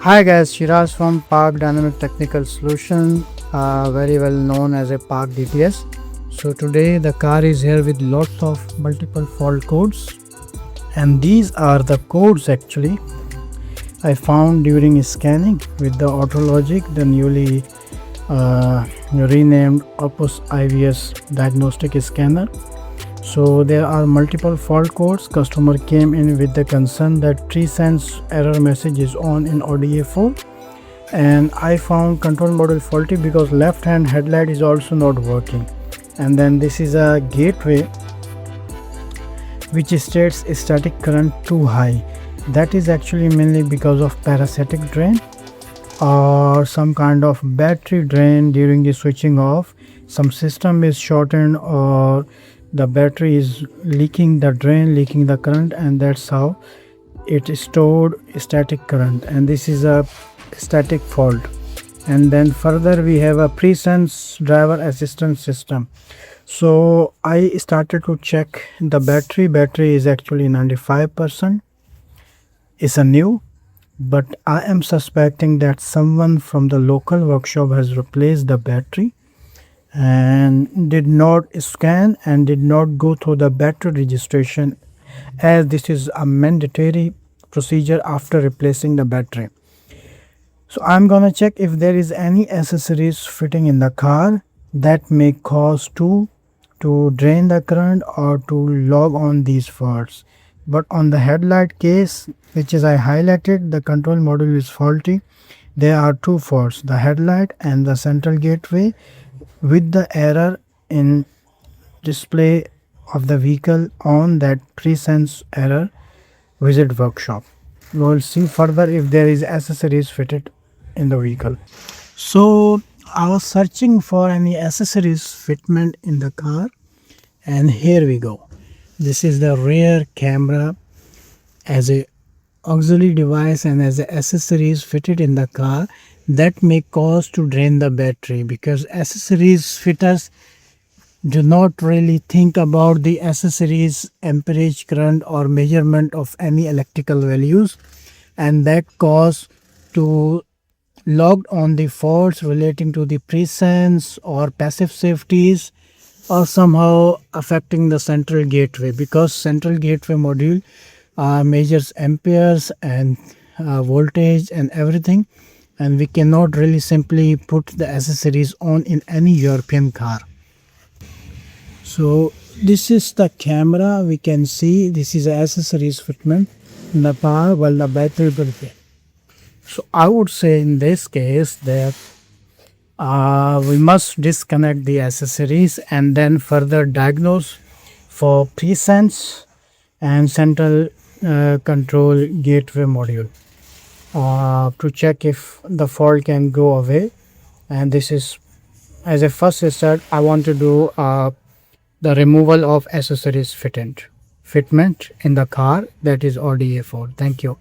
Hi guys, Shiraz from Pak Dynamic Technical Solutions, very well known as a PAK-DTS. So today the car is here with lots of multiple fault codes, and these are the codes actually I found during scanning with the AutoLogic, the newly renamed Opus IVS diagnostic scanner. So there are multiple fault codes. Customer came in with the concern that 3 cents error message is on in Audi A4, and I found control module faulty because left hand headlight is also not working. And then this is a gateway which states static current too high. That is actually mainly because of parasitic drain or some kind of battery drain during the switching off. Some system is shortened or the battery is leaking the drain, leaking the current, and that's how it stored static current, and this is a static fault. And then further we have a pre-sense driver assistance system. So I started to check the battery is actually 95%. It's a new, but I am suspecting that someone from the local workshop has replaced the battery and did not scan and did not go through the battery registration, as this is a mandatory procedure after replacing the battery. So I'm gonna check if there is any accessories fitting in the car that may cause to drain the current or to log on these faults. But on the headlight case, which is I highlighted, the control module is faulty. There are 2 faults, the headlight and the central gateway, with the error in display of the vehicle on that pre-sense error visit workshop. We will see further if there is accessories fitted in the vehicle. So I was searching for any accessories fitment in the car, and here we go. This is the rear camera as a auxiliary device and as accessories fitted in the car that may cause to drain the battery, because accessories fitters do not really think about the accessories amperage current or measurement of any electrical values, and that cause to log on the faults relating to the presense or passive safeties, or somehow affecting the central gateway, because central gateway module measures amperes and voltage and everything, and we cannot really simply put the accessories on in any European car. So this is the camera. We can see this is accessories fitment in the car while the battery will be. So I would say in this case that we must disconnect the accessories and then further diagnose for presense and central control gateway module to check if the fault can go away. And this is, as a first step, I want to do the removal of accessories fitment in the car, that is Audi A4. Thank you.